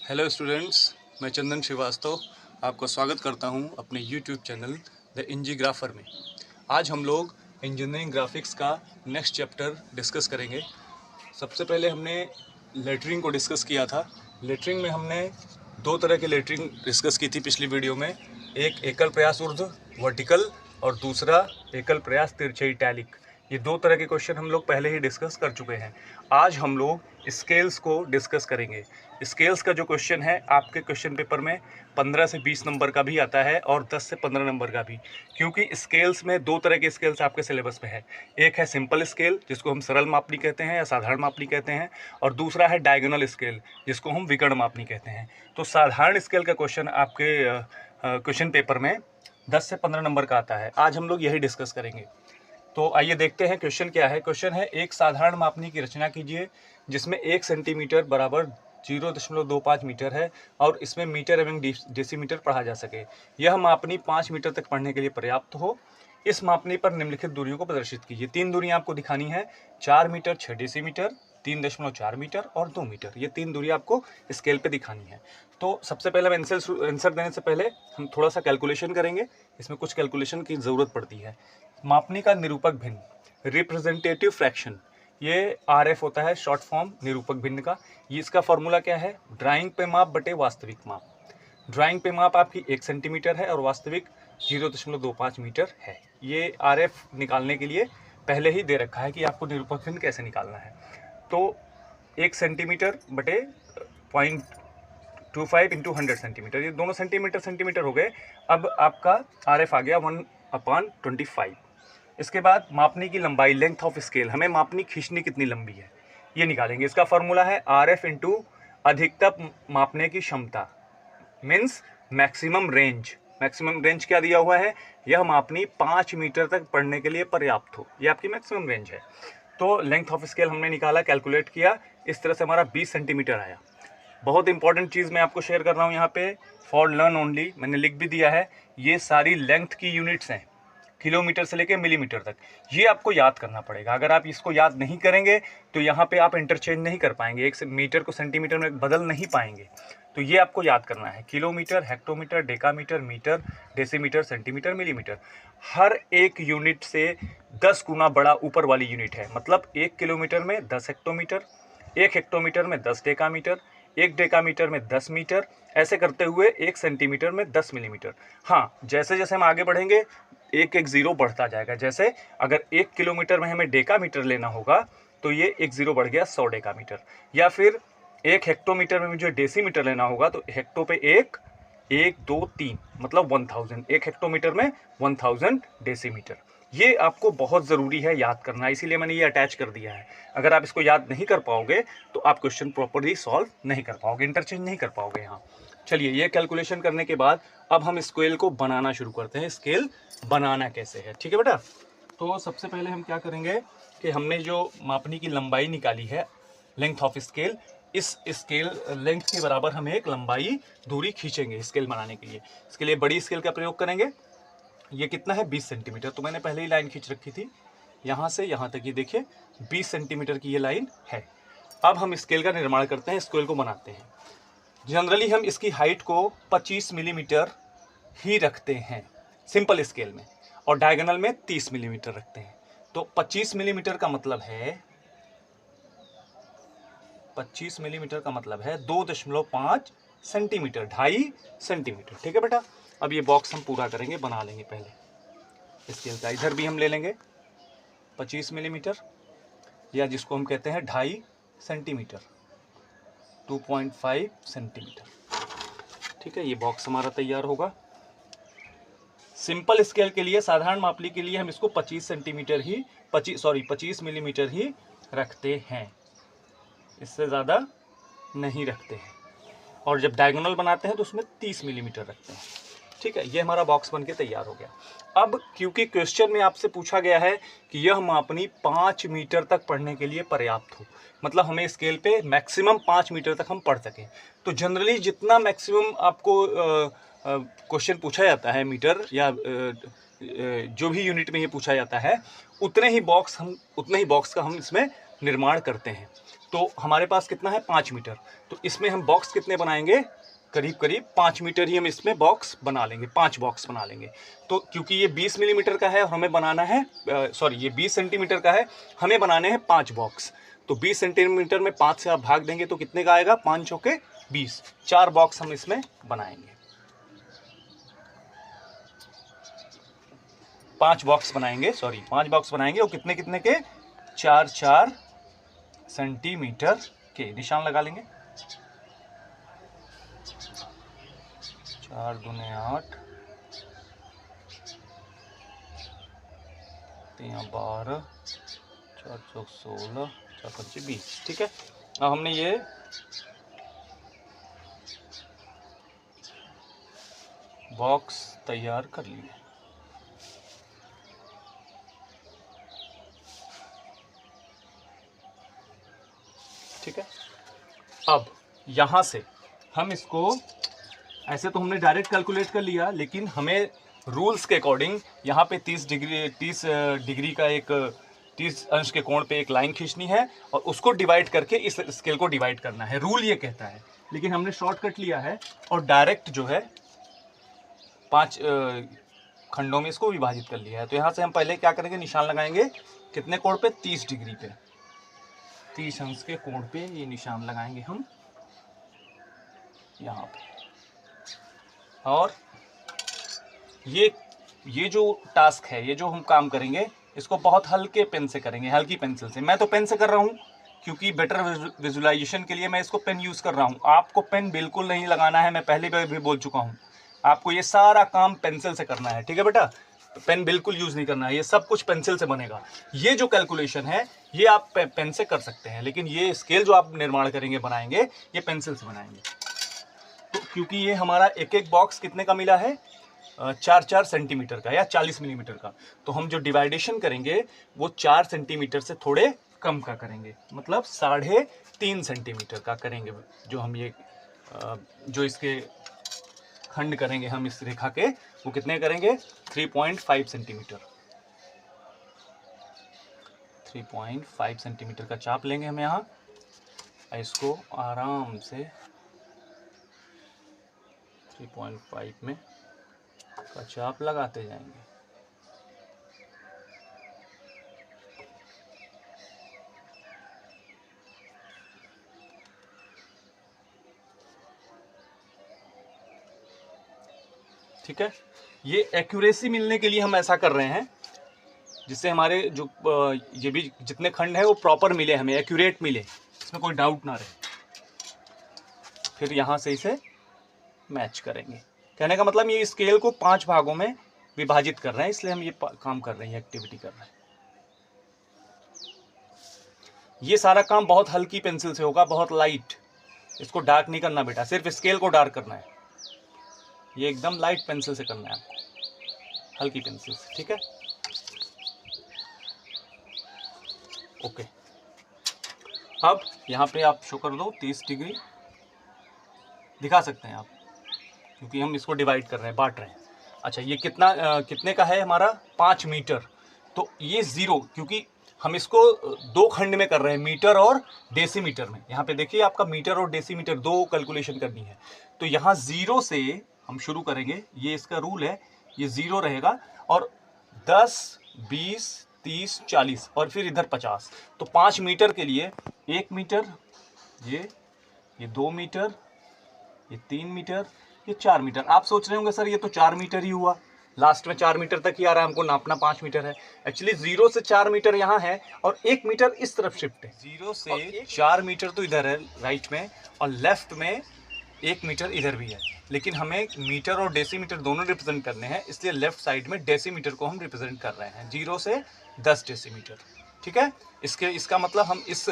Hello students, मैं चंदन श्रीवास्तव आपका स्वागत करता हूं अपने यूट्यूब चैनल द इंजीग्राफर में। आज हम लोग इंजीनियरिंग ग्राफिक्स का नेक्स्ट चैप्टर डिस्कस करेंगे। सबसे पहले हमने लेटरिंग को डिस्कस किया था। लेटरिंग में हमने दो तरह के लेटरिंग डिस्कस की थी पिछली वीडियो में। एक एकल प्रयास ऊर्ध्व वर्टिकल और दूसरा एकल प्रयास तिरछे इटैलिक। ये दो तरह के क्वेश्चन हम लोग पहले ही डिस्कस कर चुके हैं। आज हम लोग स्केल्स को डिस्कस करेंगे। स्केल्स का जो क्वेश्चन है आपके क्वेश्चन पेपर में 15 से 20 नंबर का भी आता है और 10 से 15 नंबर का भी, क्योंकि स्केल्स में दो तरह के स्केल्स आपके सिलेबस में है। एक है सिंपल स्केल जिसको हम सरल मापनी कहते हैं या साधारण मापनी कहते हैं, और दूसरा है डायगोनल स्केल जिसको हम विकर्ण मापनी कहते हैं। तो साधारण स्केल का क्वेश्चन आपके क्वेश्चन पेपर में 10 से 15 नंबर का आता है। आज हम लोग यही डिस्कस करेंगे। तो आइए देखते हैं क्वेश्चन क्या है। क्वेश्चन है, एक साधारण मापनी की रचना कीजिए जिसमें 1 सेंटीमीटर बराबर 0.25 मीटर है और इसमें मीटर एवं डेसीमीटर पढ़ा जा सके। यह मापनी 5 मीटर तक पढ़ने के लिए पर्याप्त हो। इस मापनी पर निम्नलिखित दूरियों को प्रदर्शित कीजिए। 3 दूरियां आपको दिखानी है, 4 मीटर 6 डेसीमीटर, 3.4 मीटर और 2 मीटर। ये 3 दूरी आपको स्केल पे दिखानी है। तो सबसे पहले हम आंसर देने से पहले हम थोड़ा सा कैलकुलेशन करेंगे। इसमें कुछ कैलकुलेशन की ज़रूरत पड़ती है। मापनी का निरूपक भिन्न, रिप्रेजेंटेटिव फ्रैक्शन, ये RF होता है, शॉर्ट फॉर्म निरूपक भिन्न का। ये इसका फॉर्मूला क्या है? ड्राइंग पे माप बटे वास्तविक माप। ड्राइंग पे माप आपकी 1 सेंटीमीटर है और वास्तविक 0.25 मीटर है। ये RF निकालने के लिए पहले ही दे रखा है कि आपको निरूपक भिन्न कैसे निकालना है। तो 1 सेंटीमीटर बटे 0.25 इंटू 100 सेंटीमीटर, ये दोनों सेंटीमीटर हो गए। अब आपका RF आ गया 1/25। इसके बाद मापनी की लंबाई, लेंथ ऑफ स्केल, हमें मापनी खींचनी कितनी लंबी है ये निकालेंगे। इसका फॉर्मूला है RF इंटू अधिकतम मापने की क्षमता, means maximum range. Maximum range क्या दिया हुआ है? यह मापनी 5 मीटर तक पढ़ने के लिए पर्याप्त हो, ये आपकी मैक्सिमम रेंज है। तो लेंथ ऑफ स्केल हमने निकाला, कैलकुलेट किया, इस तरह से हमारा 20 सेंटीमीटर आया। बहुत इंपॉर्टेंट चीज़ मैं आपको शेयर कर रहा हूँ यहाँ पे, फॉर लर्न ओनली, मैंने लिख भी दिया है। ये सारी लेंथ की यूनिट्स हैं, किलोमीटर से लेकर मिलीमीटर तक। ये आपको याद करना पड़ेगा। अगर आप इसको याद नहीं करेंगे तो यहाँ पे आप इंटरचेंज नहीं कर पाएंगे, एक मीटर को सेंटीमीटर में बदल नहीं पाएंगे। तो ये आपको याद करना है, kilometre, hectometre, decametre, metre, decimetre, centimetre, millimetre. हर एक यूनिट से 10 गुना बड़ा ऊपर वाली यूनिट है। मतलब 1 किलोमीटर में 10 हेक्टोमीटर, 1 हेक्टोमीटर में 10 डेकामीटर, 1 डेकामीटर में 10 मीटर, ऐसे करते हुए 1 सेंटीमीटर में 10 मिलीमीटर। हाँ, जैसे जैसे हम आगे बढ़ेंगे एक एक जीरो बढ़ता जाएगा। जैसे अगर 1 किलोमीटर में हमें डेकामीटर लेना होगा तो ये एक जीरो बढ़ गया 100 डेकामीटर। या फिर 1 हेक्टोमीटर में मुझे डेसीमीटर लेना होगा तो हेक्टो पे 1, 1, 2, 3 मतलब 1000। 1 हेक्टोमीटर में 1000 डेसीमीटर। ये आपको बहुत ज़रूरी है याद करना, इसीलिए मैंने ये अटैच कर दिया है। अगर आप इसको याद नहीं कर पाओगे तो आप क्वेश्चन प्रॉपरली सॉल्व नहीं कर पाओगे, इंटरचेंज नहीं कर पाओगे यहाँ। चलिए, ये कैलकुलेशन करने के बाद अब हम स्केल को बनाना शुरू करते हैं। स्केल बनाना कैसे है, ठीक है बेटा? तो सबसे पहले हम क्या करेंगे कि हमने जो मापनी की लंबाई निकाली है, लेंथ ऑफ स्केल, इस स्केल लेंथ के बराबर हम एक लंबाई दूरी खींचेंगे स्केल बनाने के लिए। इसके लिए बड़ी स्केल का प्रयोग करेंगे। ये कितना है? 20 सेंटीमीटर। तो मैंने पहले ही लाइन खींच रखी थी, यहाँ से यहाँ तक, ये देखिए 20 सेंटीमीटर की ये लाइन है। अब हम स्केल का निर्माण करते हैं, स्केल को बनाते हैं। जनरली हम इसकी हाइट को 25 मिलीमीटर ही रखते हैं सिंपल स्केल में, और डायगोनल में 30 मिलीमीटर रखते हैं। तो 25 मिलीमीटर का मतलब है 25 मिलीमीटर का मतलब है 2.5 सेंटीमीटर, 2.5 सेंटीमीटर। ठीक है बेटा? अब ये बॉक्स हम पूरा करेंगे, बना लेंगे पहले स्केल का। इधर भी हम ले लेंगे 25 मिलीमीटर, या जिसको हम कहते हैं 2.5 सेंटीमीटर, 2.5 सेंटीमीटर। ठीक है, ये बॉक्स हमारा तैयार होगा। सिंपल स्केल के लिए, साधारण मापनी के लिए हम इसको 25 सेंटीमीटर ही 25 मिलीमीटर ही रखते हैं, इससे ज़्यादा नहीं रखते हैं। और जब डायगोनल बनाते हैं तो उसमें 30 मिलीमीटर रखते हैं। ठीक है, ये हमारा बॉक्स बनके तैयार हो गया। अब क्योंकि क्वेश्चन में आपसे पूछा गया है कि यह मापनी 5 मीटर तक पढ़ने के लिए पर्याप्त हो, मतलब हमें स्केल पे मैक्सिमम 5 मीटर तक हम पढ़ सकें। तो जनरली जितना मैक्सिमम आपको क्वेश्चन पूछा जाता है मीटर या जो भी यूनिट में ये पूछा जाता है, उतने ही बॉक्स का हम इसमें निर्माण करते हैं। तो हमारे पास कितना है 5 मीटर। तो इसमें हम बॉक्स कितने बनाएंगे, करीब करीब 5 मीटर ही हम इसमें बॉक्स बना लेंगे, 5 बॉक्स बना लेंगे। तो क्योंकि ये 20 मिलीमीटर का है और हमें बनाना है सॉरी ये 20 सेंटीमीटर का है, हमें बनाने हैं 5 बॉक्स। तो 20 सेंटीमीटर में 5 से आप भाग देंगे तो कितने का आएगा, 5 चौके 20, 4 बॉक्स हम इसमें बनाएंगे। 5 बॉक्स बनाएंगे, सॉरी 5 बॉक्स बनाएंगे। और कितने कितने के, 4 सेंटीमीटर के निशान लगा लेंगे। 4 दूने 8, 3 12, 4 चौक 16, 4 पंचे 20। ठीक है, अब हमने ये बॉक्स तैयार कर लिए। ठीक है, अब यहाँ से हम इसको, ऐसे तो हमने डायरेक्ट कैलकुलेट कर लिया, लेकिन हमें रूल्स के अकॉर्डिंग यहाँ पे 30 डिग्री का एक 30 अंश के कोण पे एक लाइन खींचनी है और उसको डिवाइड करके इस स्केल को डिवाइड करना है, रूल ये कहता है। लेकिन हमने शॉर्टकट लिया है और डायरेक्ट जो है 5 खंडों में इसको विभाजित कर लिया है। तो यहाँ से हम पहले क्या करेंगे, निशान लगाएंगे कितने कोण पे, 30 डिग्री पे, 30 अंश के कोण पे ये निशान लगाएंगे हम यहाँ पे। और ये जो टास्क है, ये जो हम काम करेंगे, इसको बहुत हल्के पेन से करेंगे, हल्की पेंसिल से। मैं तो पेन से कर रहा हूँ क्योंकि बेटर विजुअलाइजेशन के लिए मैं इसको पेन यूज़ कर रहा हूँ। आपको पेन बिल्कुल नहीं लगाना है, मैं पहले भी बोल चुका हूँ। आपको ये सारा काम पेंसिल से करना है, ठीक है बेटा। पेन बिल्कुल यूज़ नहीं करना है, ये सब कुछ पेंसिल से बनेगा। ये जो कैलकुलेशन है ये आप पेन से कर सकते हैं, लेकिन ये स्केल जो आप निर्माण करेंगे, बनाएंगे, ये पेंसिल से बनाएंगे। तो क्योंकि ये हमारा एक एक बॉक्स कितने का मिला है, 4 सेंटीमीटर का या 40 मिलीमीटर का, तो हम जो डिवाइडेशन करेंगे वो 4 सेंटीमीटर से थोड़े कम का करेंगे, मतलब 3.5 सेंटीमीटर का करेंगे। जो हम ये जो इसके खंड करेंगे हम इस रेखा के, वो कितने करेंगे, 3.5 सेंटीमीटर। 3.5 सेंटीमीटर का चाप लेंगे हम यहाँ, इसको आराम से 3.5 में का चाप लगाते जाएंगे। ठीक है, ये एक्यूरेसी मिलने के लिए हम ऐसा कर रहे हैं, जिससे हमारे जो ये भी जितने खंड है वो प्रॉपर मिले, हमें एक्यूरेट मिले, इसमें कोई डाउट ना रहे। फिर यहाँ से इसे मैच करेंगे। कहने का मतलब ये स्केल को 5 भागों में विभाजित कर रहे हैं, इसलिए हम ये काम कर रहे हैं, एक्टिविटी कर रहे हैं। ये सारा काम बहुत हल्की पेंसिल से होगा, बहुत लाइट। इसको डार्क नहीं करना बेटा, सिर्फ स्केल को डार्क करना है। ये एकदम लाइट पेंसिल से करना है आपको, हल्की पेंसिल से। ठीक है, ओके। अब यहाँ पे आप शो कर दो 30 डिग्री दिखा सकते हैं आप, क्योंकि हम इसको डिवाइड कर रहे हैं, बांट रहे हैं। अच्छा, ये कितने का है हमारा, 5 मीटर। तो ये 0, क्योंकि हम इसको 2 खंड में कर रहे हैं, मीटर और डेसीमीटर में। यहाँ पे देखिए आपका मीटर और डेसीमीटर 2 कैलकुलेशन करनी है। तो यहाँ 0 से हम शुरू करेंगे, ये इसका रूल है, ये 0 रहेगा और 10, 20, 30, 40 और फिर इधर 50। तो 5 मीटर के लिए 1 मीटर, ये 2 मीटर, ये 3 मीटर, ये 4 मीटर। आप सोच रहे होंगे सर ये तो 4 मीटर ही हुआ, लास्ट में 4 मीटर तक ही आ रहा है, हमको नापना 5 मीटर है। एक्चुअली 0 से 4 मीटर यहाँ है और 1 मीटर इस तरफ शिफ्ट है। 0 से 4 मीटर तो इधर है राइट में, और लेफ्ट में 1 मीटर इधर भी है। लेकिन हमें मीटर और डेसीमीटर दोनों रिप्रेजेंट करने हैं, इसलिए लेफ्ट साइड में डेसीमीटर को हम रिप्रेजेंट कर रहे हैं, 0 से 10 डेसीमीटर। ठीक है, इसका मतलब हम इस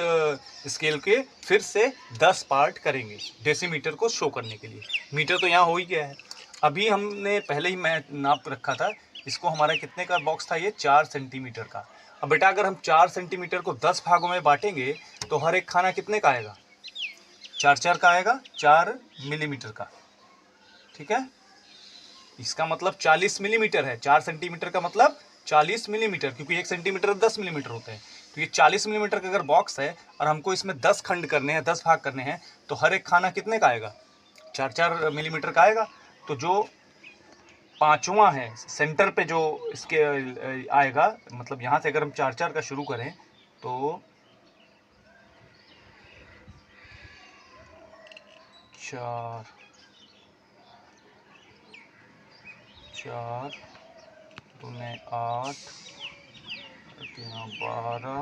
स्केल के फिर से 10 पार्ट करेंगे डेसीमीटर को शो करने के लिए। मीटर तो यहाँ हो ही गया है, अभी हमने पहले ही मैं नाप रखा था इसको। हमारा कितने का बॉक्स था ये, 4 सेंटीमीटर का। अब बेटा अगर हम 4 सेंटीमीटर को 10 भागों में बांटेंगे तो हर एक खाना कितने का आएगा, 4 का आएगा, 4 मिलीमीटर का। ठीक है, इसका मतलब 40 मिलीमीटर है। 4 सेंटीमीटर का मतलब 40 मिलीमीटर, क्योंकि 1 सेंटीमीटर 10 मिलीमीटर होते हैं। तो ये 40 मिलीमीटर का अगर बॉक्स है और हमको इसमें 10 खंड करने हैं, 10 भाग करने हैं, तो हर एक खाना कितने का आएगा? 4-4 मिलीमीटर का आएगा। तो जो पांचवा है सेंटर पे जो इसके आएगा, मतलब यहाँ से अगर हम 4-4 का शुरू करें तो 4 4 दूने 8 3 12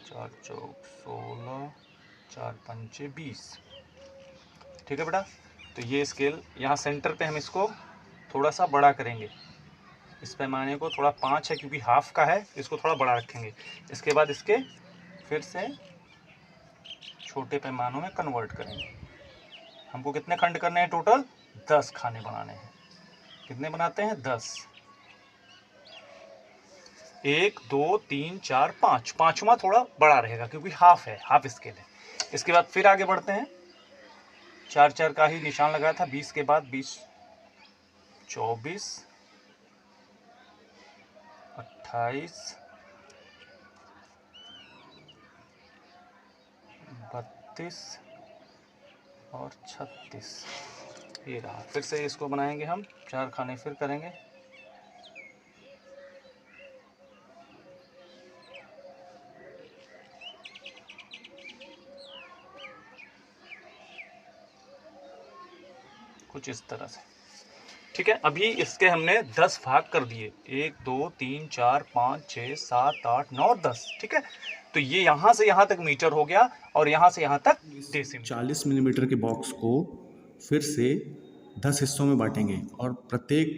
4 चौक 16 4 पंचे 20। ठीक है बेटा। तो ये स्केल यहाँ सेंटर पे हम इसको थोड़ा सा बड़ा करेंगे, इस पैमाने को थोड़ा 5 है क्योंकि हाफ का है, इसको थोड़ा बड़ा रखेंगे। इसके बाद इसके फिर से छोटे पैमानों में कन्वर्ट करेंगे। हमको कितने खंड करने हैं टोटल? 10 खाने बनाने हैं। कितने बनाते हैं? 10। 1 2 3 4 5, पांचवा थोड़ा बड़ा रहेगा क्योंकि हाफ है, हाफ स्केल है। इसके बाद फिर आगे बढ़ते हैं, 4-4 का ही निशान लगाया था। 20 के बाद 20 24 28 32 और 36। ये रहा। फिर से इसको बनाएंगे हम, 4 खाने फिर करेंगे। कुछ इस तरह से। ठीक है। अभी इसके हमने 10 भाग कर दिए, 1 2 3 4 5 6 7 8 9 10। ठीक है। तो ये यहाँ से यहाँ तक मीटर हो गया और यहाँ से यहाँ तक डेसीमीटर। 40 मिलीमीटर के बॉक्स को फिर से 10 हिस्सों में बांटेंगे और प्रत्येक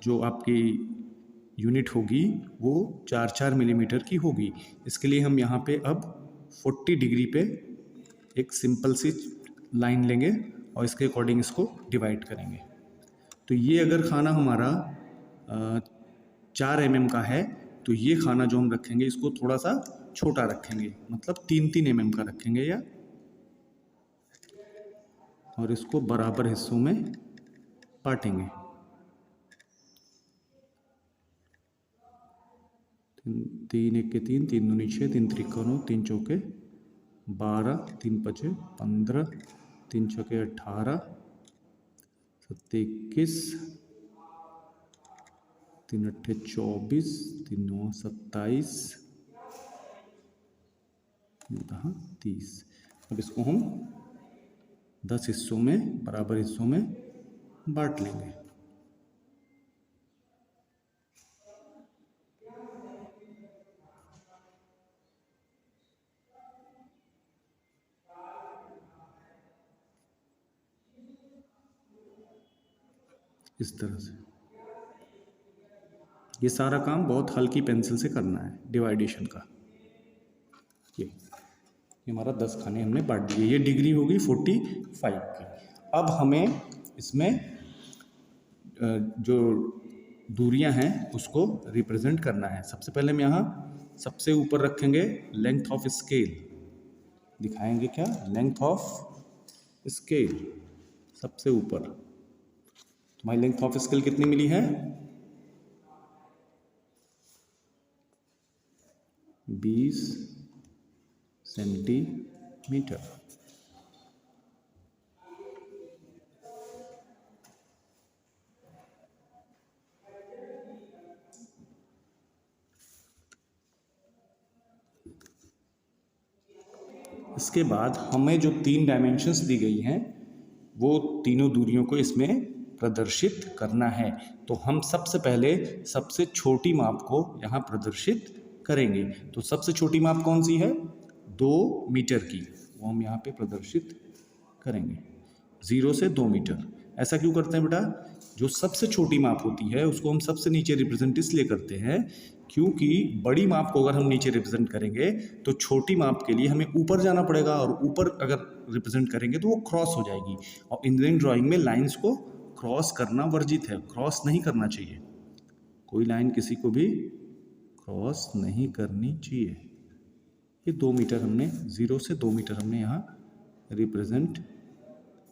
जो आपकी यूनिट होगी वो 4-4 मिलीमीटर की होगी। इसके लिए हम यहाँ पे अब 40 डिग्री पे एक सिंपल सी लाइन लेंगे और इसके अकॉर्डिंग इसको डिवाइड करेंगे। तो ये अगर खाना हमारा 4 mm का है तो ये खाना जो हम रखेंगे इसको थोड़ा सा छोटा रखेंगे, मतलब 3-3 mm का रखेंगे या, और इसको बराबर हिस्सों में बांटेंगे। 3 1 के 3, 3 दूनी 6, 3 त्रिकोण 9, 3 चौके 12, 3 पचे 15, 3 छके 18, 7 21, 3 अट्ठे 24, 3 9 27, 30। अब इसको हम 10 हिस्सों में, बराबर हिस्सों में बांट लेंगे। इस तरह से ये सारा काम बहुत हल्की पेंसिल से करना है डिवाइडेशन का। ये हमारा 10 खाने हमने बांट दिए। ये डिग्री होगी 45 की। अब हमें इसमें जो दूरियां हैं उसको रिप्रेजेंट करना है। सबसे पहले हम यहाँ सबसे ऊपर रखेंगे लेंथ ऑफ स्केल, दिखाएंगे क्या? लेंथ ऑफ स्केल सबसे ऊपर। तुम्हारी लेंथ ऑफ स्केल कितनी मिली है? 20 सेंटीमीटर। इसके बाद हमें जो 3 डायमेंशंस दी गई हैं वो तीनों दूरियों को इसमें प्रदर्शित करना है। तो हम सबसे पहले सबसे छोटी माप को यहाँ प्रदर्शित करेंगे। तो सबसे छोटी माप कौन सी है? 2 मीटर की, वो हम यहाँ पे प्रदर्शित करेंगे। 0 से 2 मीटर। ऐसा क्यों करते हैं बेटा? जो सबसे छोटी माप होती है उसको हम सबसे नीचे रिप्रेजेंट इसलिए करते हैं क्योंकि बड़ी माप को अगर हम नीचे रिप्रेजेंट करेंगे तो छोटी माप के लिए हमें ऊपर जाना पड़ेगा, और ऊपर अगर रिप्रेजेंट करेंगे तो वो क्रॉस हो जाएगी। और इंजीनियरिंग ड्राइंग में लाइंस को क्रॉस करना वर्जित है, क्रॉस नहीं करना चाहिए। कोई लाइन किसी को भी क्रॉस नहीं करनी चाहिए। ये 2 मीटर हमने, 0 से 2 मीटर हमने यहाँ रिप्रेजेंट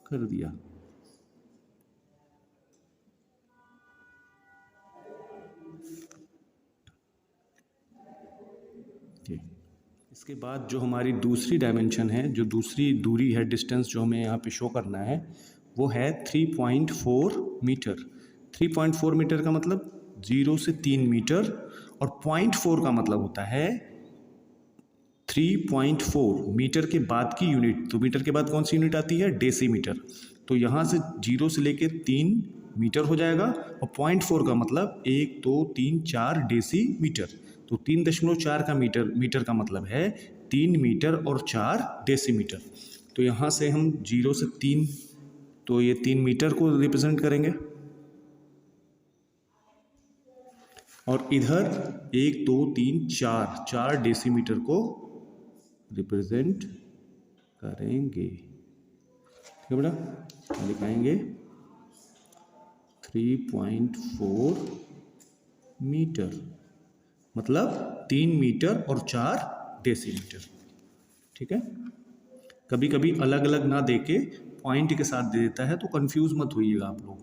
कर दिया। ठीक। इसके बाद जो हमारी दूसरी डायमेंशन है, जो दूसरी दूरी है, डिस्टेंस जो हमें यहाँ पे शो करना है, वो है 3.4 मीटर। 3.4 मीटर का मतलब 0 से 3 मीटर, और 0.4 का मतलब होता है 3.4 मीटर के बाद की यूनिट। तो मीटर के बाद कौन सी यूनिट आती है? डेसीमीटर। तो यहाँ से 0 से लेकर 3 मीटर हो जाएगा, और 0.4 का मतलब 1 2 3 4 डेसीमीटर। तो 3.4 का मीटर का मतलब है 3 मीटर और 4 डेसीमीटर। तो यहाँ से हम 0 से 3, तो ये 3 मीटर को रिप्रेजेंट करेंगे, और इधर 1 2 3 4 डेसीमीटर को रिप्रेजेंट करेंगे। ठीक है बेटा, लिखाएंगे 3.4 मीटर, मतलब 3 मीटर और 4 डेसीमीटर। ठीक है, कभी कभी अलग अलग ना देके पॉइंट के साथ दे देता है, तो कंफ्यूज मत होइएगा आप लोग।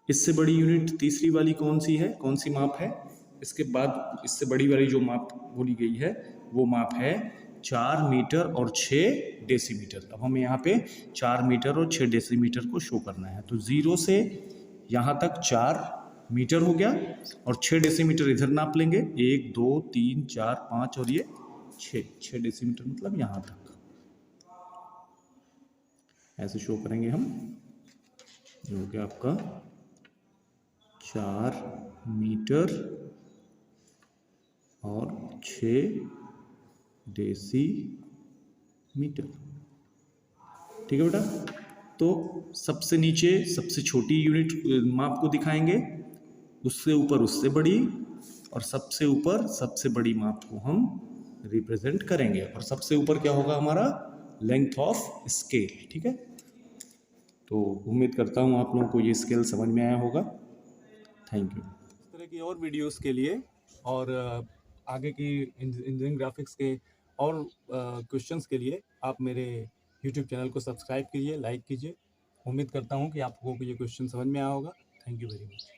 इससे बड़ी यूनिट तीसरी वाली कौन सी है, कौन सी माप है? इसके बाद इससे बड़ी वाली जो माप बोली गई है वो माप है 4 मीटर और 6 डेसीमीटर। अब हमें यहाँ पे 4 मीटर और 6 डेसीमीटर को शो करना है। तो 0 से यहाँ तक 4 मीटर हो गया, और 6 डेसीमीटर इधर नाप लेंगे, 1 2 3 4 5 और ये 6 डेसीमीटर, मतलब यहाँ तक ऐसे शो करेंगे हम। ये हो गया आपका 4 मीटर और 6 डेसीमीटर। ठीक है बेटा, तो सबसे नीचे सबसे छोटी यूनिट माप को दिखाएंगे, उससे ऊपर उससे बड़ी, और सबसे ऊपर सबसे बड़ी माप को हम रिप्रेजेंट करेंगे। और सबसे ऊपर क्या होगा हमारा? Length of scale. ठीक है, तो उम्मीद करता हूँ आप लोगों को ये स्केल समझ में आया होगा। Thank you. इस तरह की और वीडियोस के लिए और आगे की इंजीनियरिंग ग्राफिक्स के और क्वेश्चंस के लिए आप मेरे यूट्यूब चैनल को सब्सक्राइब कीजिए, लाइक कीजिए। उम्मीद करता हूँ कि आपको ये क्वेश्चन समझ में आया होगा। Thank you very much.